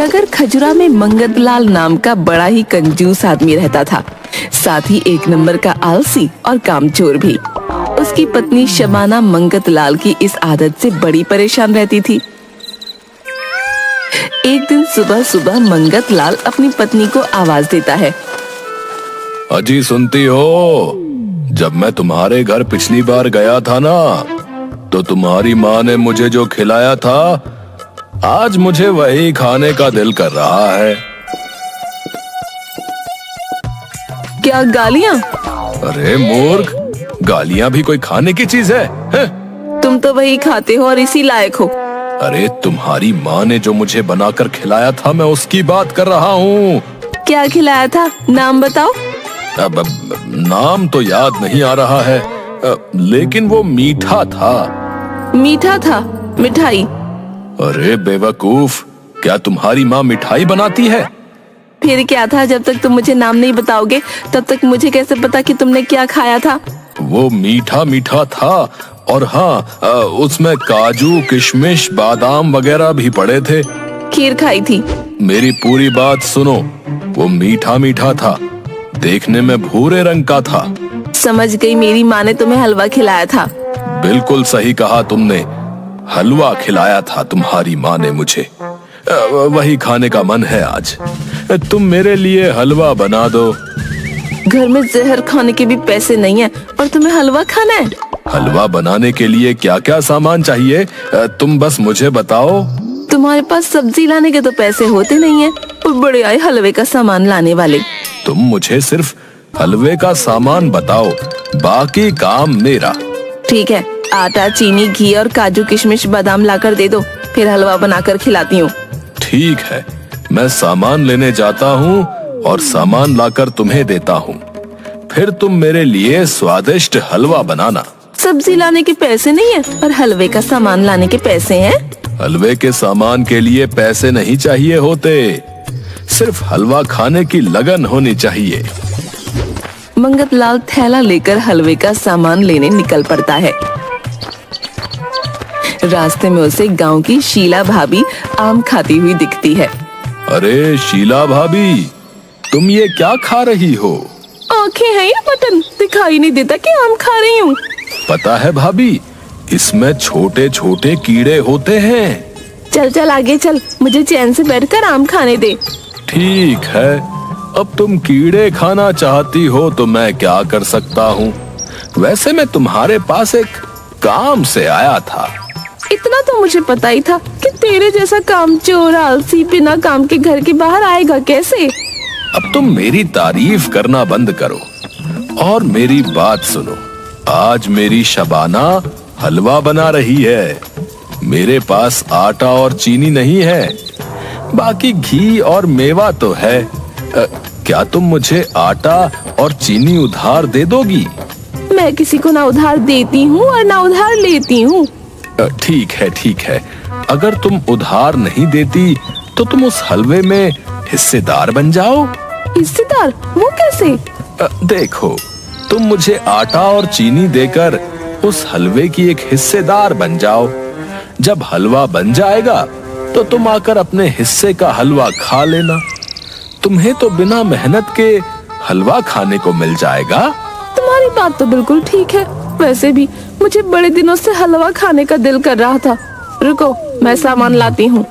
नगर खजुरा में मंगतलाल नाम का बड़ा ही कंजूस आदमी रहता था, साथ ही एक नंबर का आलसी और कामचोर भी। उसकी पत्नी शबाना मंगतलाल की इस आदत से बड़ी परेशान रहती थी। एक दिन सुबह सुबह मंगतलाल अपनी पत्नी को आवाज देता है। अजी सुनती हो, जब मैं तुम्हारे घर पिछली बार गया था ना, तो तुम्हारी माँ ने मुझे जो खिलाया था, आज मुझे वही खाने का दिल कर रहा है। क्या गालियाँ? अरे मूर्ख, गालियाँ भी कोई खाने की चीज है? तुम तो वही खाते हो और इसी लायक हो। अरे तुम्हारी माँ ने जो मुझे बनाकर खिलाया था, मैं उसकी बात कर रहा हूँ। क्या खिलाया था? नाम बताओ। अब नाम तो याद नहीं आ रहा है, लेकिन वो मीठा था। मीठा था? मिठाई? अरे बेवकूफ, क्या तुम्हारी माँ मिठाई बनाती है? फिर क्या था? जब तक तुम मुझे नाम नहीं बताओगे तब तक मुझे कैसे पता कि तुमने क्या खाया था? वो मीठा मीठा था, और हाँ, उसमें काजू किशमिश बादाम वगैरह भी पड़े थे। खीर खाई थी? मेरी पूरी बात सुनो, वो मीठा मीठा था, देखने में भूरे रंग का था। समझ गई, मेरी माँ ने तुम्हें हलवा खिलाया था। बिल्कुल सही कहा तुमने, हलवा खिलाया था तुम्हारी माँ ने मुझे। वही खाने का मन है आज। तुम मेरे लिए हलवा बना दो। घर में जहर खाने के भी पैसे नहीं है और तुम्हें हलवा खाना है? हलवा बनाने के लिए क्या क्या सामान चाहिए, तुम बस मुझे बताओ। तुम्हारे पास सब्जी लाने के तो पैसे होते नहीं है, और बड़े आए हलवे का सामान लाने वाले। तुम मुझे सिर्फ हलवे का सामान बताओ, बाकी काम मेरा। ठीक है, आटा चीनी घी और काजू किशमिश बादाम लाकर दे दो, फिर हलवा बनाकर खिलाती हूँ। ठीक है, मैं सामान लेने जाता हूँ और सामान लाकर तुम्हें देता हूँ, फिर तुम मेरे लिए स्वादिष्ट हलवा बनाना। सब्जी लाने के पैसे नहीं है और हलवे का सामान लाने के पैसे हैं? हलवे के सामान के लिए पैसे नहीं चाहिए होते, सिर्फ हलवा खाने की लगन होनी चाहिए। मंगतलाल थैला लेकर हलवे का सामान लेने निकल पड़ता है। रास्ते में उसे गांव की शीला भाभी आम खाती हुई दिखती है। अरे शीला भाभी, तुम ये क्या खा रही हो? आंखें हैं या बटन, दिखाई नहीं देता कि आम खा रही हूँ? पता है भाभी, इसमें छोटे छोटे कीड़े होते हैं। चल चल आगे चल, मुझे चैन से बैठकर आम खाने दे। ठीक है, अब तुम कीड़े खाना चाहती हो तो मैं क्या कर सकता हूँ। वैसे मैं तुम्हारे पास एक काम से आया था। इतना तो मुझे पता ही था कि तेरे जैसा कामचोर आलसी बिना काम के घर के बाहर आएगा कैसे। अब तुम मेरी तारीफ करना बंद करो और मेरी बात सुनो। आज मेरी शबाना हलवा बना रही है। मेरे पास आटा और चीनी नहीं है, बाकी घी और मेवा तो है। क्या तुम मुझे आटा और चीनी उधार दे दोगी? मैं किसी को ना उधार देती हूँ और ना उधार लेती हूँ। ठीक है ठीक है, अगर तुम उधार नहीं देती तो तुम उस हलवे में हिस्सेदार बन जाओ। हिस्सेदार? वो कैसे? देखो, तुम मुझे आटा और चीनी देकर उस हलवे की एक हिस्सेदार बन जाओ। जब हलवा बन जाएगा तो तुम आकर अपने हिस्से का हलवा खा लेना। तुम्हें तो बिना मेहनत के हलवा खाने को मिल जाएगा। तुम्हारी बात तो बिल्कुल ठीक है, वैसे भी मुझे बड़े दिनों से हलवा खाने का दिल कर रहा था। रुको, मैं सामान लाती हूँ।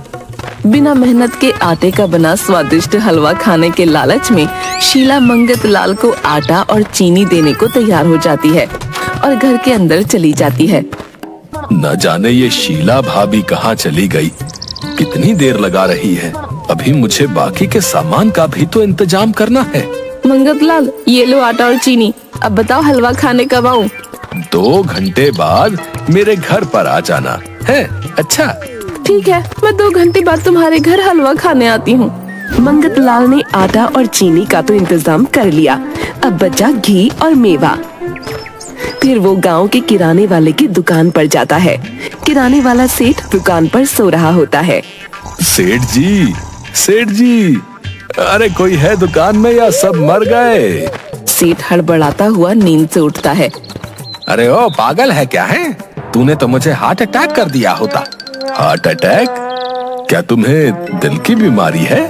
बिना मेहनत के आटे का बना स्वादिष्ट हलवा खाने के लालच में शीला मंगतलाल को आटा और चीनी देने को तैयार हो जाती है और घर के अंदर चली जाती है। न जाने ये शीला भाभी कहाँ चली गई, कितनी देर लगा रही है। अभी मुझे बाकी के सामान का भी तो इंतजाम करना है। मंगतलाल, ये लो आटा और चीनी, अब बताओ हलवा खाने कब आऊं? 2 घंटे बाद मेरे घर पर आ जाना है। अच्छा ठीक है, मैं 2 घंटे बाद तुम्हारे घर हलवा खाने आती हूँ। मंगतलाल ने आटा और चीनी का तो इंतजाम कर लिया, अब बचा घी और मेवा। फिर वो गांव के किराने वाले की दुकान पर जाता है। किराने वाला सेठ दुकान पर सो रहा होता है। सेठ जी, सेठ जी, अरे कोई है दुकान में या सब मर गए? सेठ हड़बड़ाता हुआ नींद से उठता है। अरे ओ पागल है क्या है? तूने तो मुझे हार्ट अटैक कर दिया होता। Heart attack? क्या तुम्हें दिल की बीमारी है?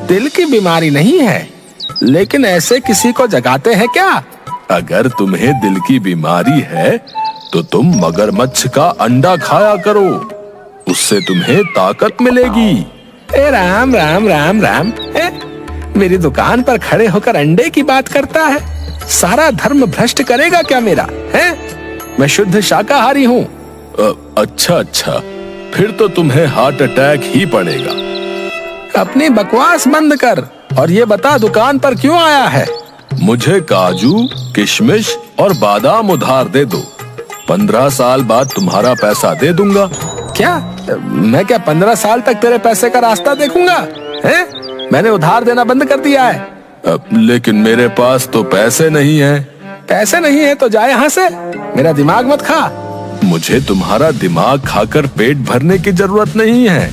दिल की बीमारी नहीं है, लेकिन ऐसे किसी को जगाते हैं क्या? अगर तुम्हें दिल की बीमारी है तो तुम मगरमच्छ का अंडा खाया करो, उससे तुम्हें ताकत मिलेगी। ए राम राम राम राम, मेरी दुकान पर खड़े होकर अंडे की बात करता है। सारा धर्म भ्रष्ट करेगा क्या मेरा? है मैं शुद्ध शाकाहारी हूँ। अच्छा, फिर तो तुम्हें हार्ट अटैक ही पड़ेगा। अपनी बकवास बंद कर और ये बता दुकान पर क्यों आया है? मुझे काजू, किशमिश और बादाम उधार दे दो। 15 साल बाद तुम्हारा पैसा दे दूंगा। क्या मैं 15 साल तक तेरे पैसे का रास्ता देखूंगा? हैं? मैंने उधार देना बंद कर दिया है। लेकिन मेरे पास तो पैसे नहीं है। पैसे नहीं है तो जा यहाँ से, मेरा दिमाग मत खा। मुझे तुम्हारा दिमाग खाकर पेट भरने की जरूरत नहीं है।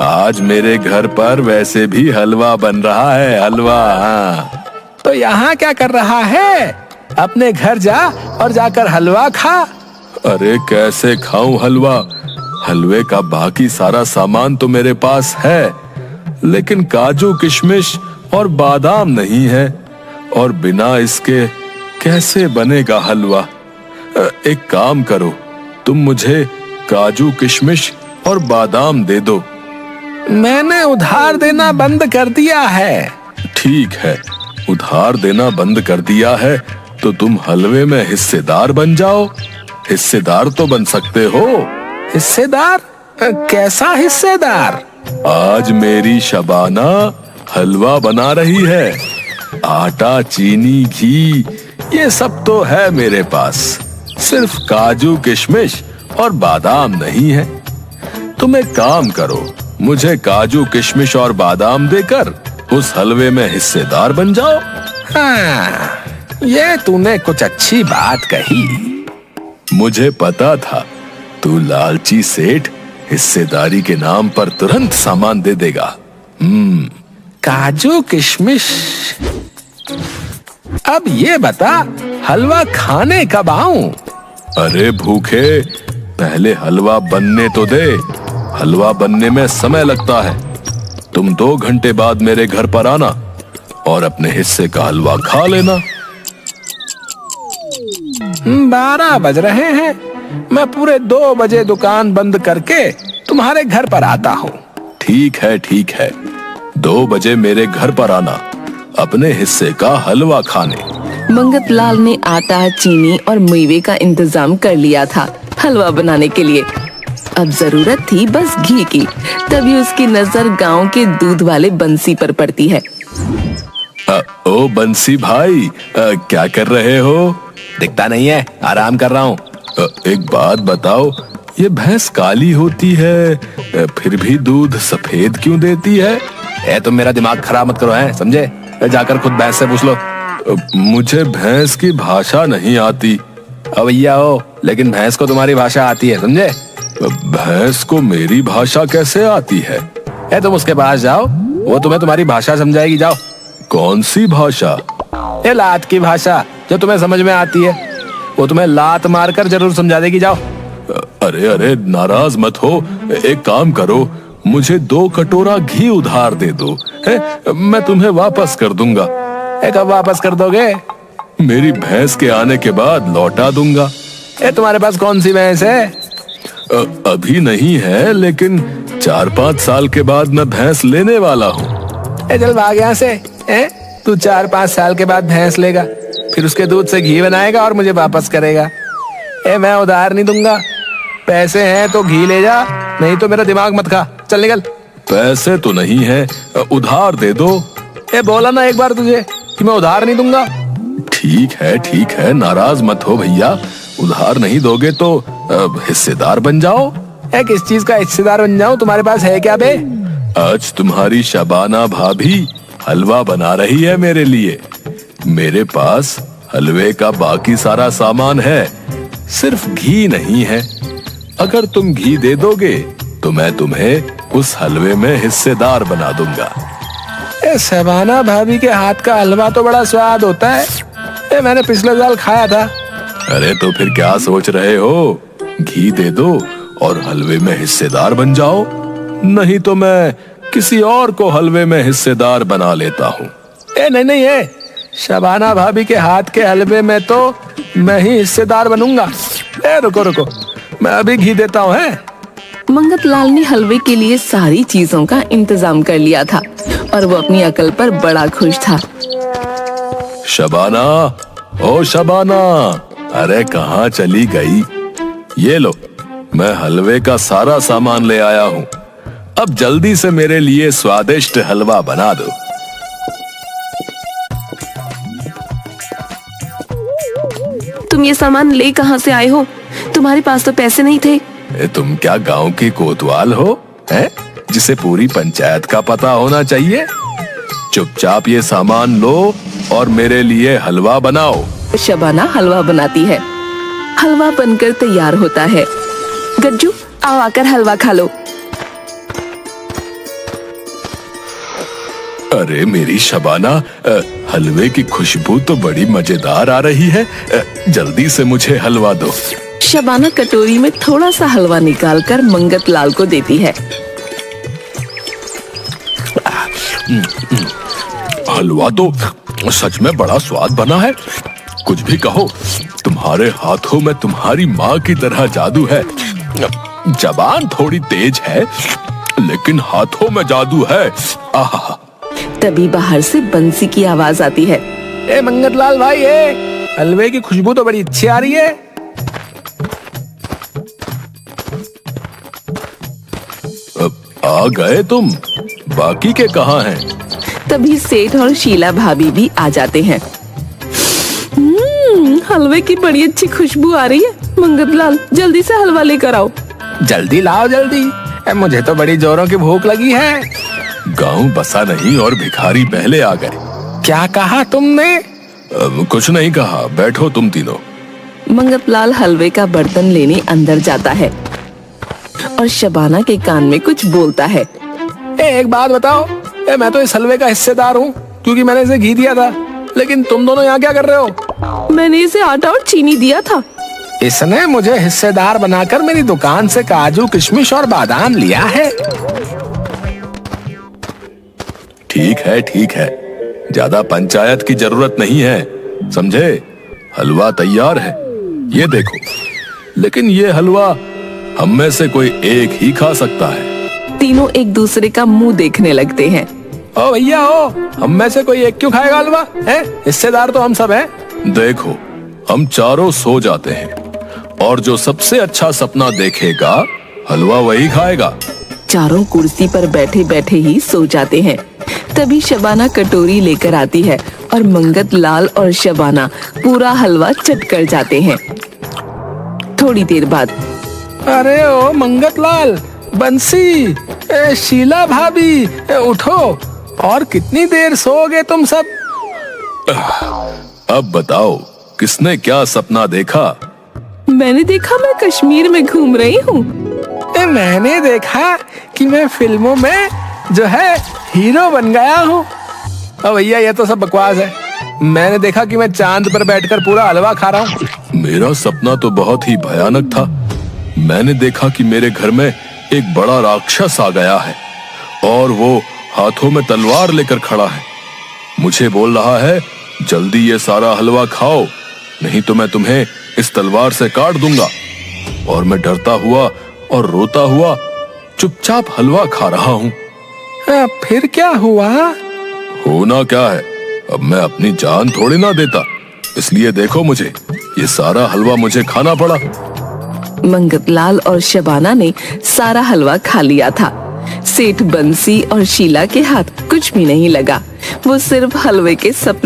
आज मेरे घर पर वैसे भी हलवा बन रहा है, हलवा। हाँ। तो यहाँ क्या कर रहा है? अपने घर जा और जाकर हलवा खा। अरे कैसे खाऊं हलवा? हलवे का बाकी सारा सामान तो मेरे पास है, लेकिन काजू, किशमिश और बादाम नहीं है, और बिना इसके कैसे बनेगा हलवा? एक काम करो, तुम मुझे काजू, किशमिश और बादाम दे दो। मैंने उधार देना बंद कर दिया है। ठीक है, उधार देना बंद कर दिया है तो तुम हलवे में हिस्सेदार बन जाओ। हिस्सेदार तो बन सकते हो। हिस्सेदार? कैसा हिस्सेदार? आज मेरी शबाना हलवा बना रही है। आटा, चीनी, घी ये सब तो है मेरे पास, सिर्फ काजू, किशमिश और बादाम नहीं है। तुम एक काम करो, मुझे काजू, किशमिश और बादाम देकर उस हलवे में हिस्सेदार बन जाओ। हाँ, ये तूने कुछ अच्छी बात कही। मुझे पता था तू लालची सेठ हिस्सेदारी के नाम पर तुरंत सामान दे देगा। काजू, किशमिश। अब ये बता, हलवा खाने कब आऊं? अरे भूखे, पहले हलवा बनने तो दे। हलवा बनने में समय लगता है। तुम 2 घंटे बाद मेरे घर पर आना और अपने हिस्से का हलवा खा लेना। 12 बज रहे हैं। मैं पूरे 2 बजे दुकान बंद करके तुम्हारे घर पर आता हूँ। ठीक है, 2 बजे मेरे घर पर आना, अपने हिस्से का हलवा खाने। मंगतलाल ने आटा, चीनी और मेवे का इंतजाम कर लिया था हलवा बनाने के लिए। अब जरूरत थी बस घी की। तभी उसकी नजर गांव के दूध वाले बंसी पर पड़ती है। ओ बंसी भाई, क्या कर रहे हो? दिखता नहीं है, आराम कर रहा हूँ। एक बात बताओ, ये भैंस काली होती है फिर भी दूध सफेद क्यों देती है? तुम मेरा दिमाग खराब मत करो, है समझे? जाकर खुद भैंस से पूछ लो। मुझे भैंस की भाषा नहीं आती। भैया हो, लेकिन भैंस को तुम्हारी भाषा आती है, समझे? भैंस को मेरी भाषा कैसे आती है? तुम उसके पास जाओ, वो तुम्हें तुम्हारी भाषा समझाएगी। जाओ। कौन सी भाषा? लात की भाषा, जो तुम्हें समझ में आती है। वो तुम्हें लात मारकर जरूर समझा देगी। जाओ। अरे नाराज मत हो, एक काम करो, मुझे 2 कटोरा घी उधार दे दो, मैं तुम्हें वापस कर दूंगा। कब वापस कर दोगे? मेरी भैंस के आने के बाद लौटा दूंगा। तुम्हारे पास कौन सी भैंस है? अभी नहीं है, लेकिन 4-5 साल के बाद मैं भैंस लेने वाला हूँ। चल भाग यहाँ से। तू 4-5 साल के बाद भैंस लेगा, फिर उसके दूध से घी बनाएगा और मुझे वापस करेगा। मैं उधार नहीं दूंगा। पैसे हैं तो घी ले जा, नहीं तो मेरा दिमाग मत खा। चल निकल। पैसे तो नहीं है, उधार दे दो। बोला ना एक बार तुझे कि मैं उधार नहीं दूंगा। ठीक है, नाराज मत हो भैया। उधार नहीं दोगे तो हिस्सेदार बन जाओ। किस चीज का हिस्सेदार बन जाऊं? तुम्हारे पास है क्या बे? आज तुम्हारी शबाना भाभी हलवा बना रही है मेरे लिए। मेरे पास हलवे का बाकी सारा सामान है, सिर्फ घी नहीं है। अगर तुम घी दे दोगे तो मैं तुम्हें उस हलवे में हिस्सेदार बना दूंगा। शबाना भाभी के हाथ का हलवा तो बड़ा स्वाद होता है। मैंने पिछले साल खाया था। अरे तो फिर क्या सोच रहे हो? घी दे दो और हलवे में हिस्सेदार बन जाओ। नहीं तो मैं किसी और को हलवे में हिस्सेदार बना लेता हूँ। नहीं नहीं है, शबाना भाभी के हाथ के हलवे में तो मैं ही हिस्सेदार बनूंगा। रुको रुको, मैं अभी घी देता हूँ। है मंगत लाल ने हलवे के लिए सारी चीजों का इंतजाम कर लिया था और वो अपनी अकल पर बड़ा खुश था। शबाना, ओ शबाना, अरे कहाँ चली गई? ये लो, मैं हलवे का सारा सामान ले आया हूँ। अब जल्दी से मेरे लिए स्वादिष्ट हलवा बना दो। तुम ये सामान ले कहाँ से आए हो? तुम्हारे पास तो पैसे नहीं थे। तुम क्या गांव की कोतवाल हो, हैं? जिसे पूरी पंचायत का पता होना चाहिए। चुपचाप ये सामान लो और मेरे लिए हलवा बनाओ। शबाना हलवा बनाती है। हलवा बनकर तैयार होता है। गज्जू, आओ आकर हलवा खा लो। अरे मेरी शबाना, हलवे की खुशबू तो बड़ी मजेदार आ रही है। जल्दी से मुझे हलवा दो। शबाना कटोरी में थोड़ा सा हलवा निकालकर मंगत लाल को देती है। हलवा तो सच में बड़ा स्वाद बना है। कुछ भी कहो, तुम्हारे हाथों में तुम्हारी माँ की तरह जादू है। जबान थोड़ी तेज है, लेकिन हाथों में जादू है। आहा। तभी बाहर से बंसी की आवाज आती है। मंगत लाल भाई, हलवे की खुशबू तो बड़ी अच्छी आ रही है। आ गए तुम? बाकी के कहाँ हैं? तभी सेठ और शीला भाभी भी आ जाते हैं। हलवे की बड़ी अच्छी खुशबू आ रही है। मंगत लाल, जल्दी से हलवा लेकर आओ। जल्दी लाओ जल्दी, मुझे तो बड़ी जोरों की भूख लगी है। गांव बसा नहीं और भिखारी पहले आ गए। क्या कहा तुमने? कुछ नहीं कहा, बैठो तुम तीनों। मंगत लाल हलवे का बर्तन लेने अंदर जाता है और शबाना के कान में कुछ बोलता है। एक बात बताओ, मैं तो इस हलवे का हिस्सेदार हूँ क्योंकि मैंने इसे घी दिया था, लेकिन तुम दोनों यहाँ क्या कर रहे हो? मैंने इसे आटा और चीनी दिया था। इसने मुझे हिस्सेदार बनाकर मेरी दुकान से काजू, किशमिश और बादाम लिया है। ठीक है, ज्यादा पंचायत की जरूरत नहीं है, समझे? हलवा तैयार है, ये देखो। लेकिन ये हलवा हम में से कोई एक ही खा सकता है। तीनों एक दूसरे का मुंह देखने लगते हैं। ओ भैया, हम में से कोई एक क्यों खाएगा हलवा? हिस्सेदार तो हम सब हैं। देखो, हम चारों सो जाते हैं और जो सबसे अच्छा सपना देखेगा हलवा वही खाएगा। चारों कुर्सी पर बैठे बैठे ही सो जाते हैं। तभी शबाना कटोरी लेकर आती है और मंगत लाल और शबाना पूरा हलवा चट कर जाते हैं। थोड़ी देर बाद, अरे ओ मंगत लाल, बंसी, शीला भाभी, उठो। और कितनी देर सोओगे तुम सब? अब बताओ, किसने क्या सपना देखा? मैंने देखा मैं कश्मीर में घूम रही हूँ। मैंने देखा कि मैं फिल्मों में जो है हीरो बन गया हूँ। भैया, ये तो सब बकवास है। मैंने देखा कि मैं चांद पर बैठकर पूरा हलवा खा रहा हूँ। मेरा सपना तो बहुत ही भयानक था। मैंने देखा कि मेरे घर में एक बड़ा राक्षस आ गया है और वो हाथों में तलवार लेकर खड़ा है। मुझे बोल रहा है, जल्दी ये सारा हलवा खाओ, नहीं तो मैं तुम्हें इस तलवार से काट दूंगा। और मैं डरता हुआ और रोता हुआ चुपचाप हलवा खा रहा हूँ। फिर क्या हुआ? होना क्या है, अब मैं अपनी जान थोड़ी ना देता, इसलिए देखो मुझे, ये सारा हलवा मुझे खाना पड़ा। मंगत लाल और शबाना ने सारा हलवा खा लिया था। सेठ बंसी और शीला के हाथ कुछ भी नहीं लगा। वो सिर्फ हलवे के सपने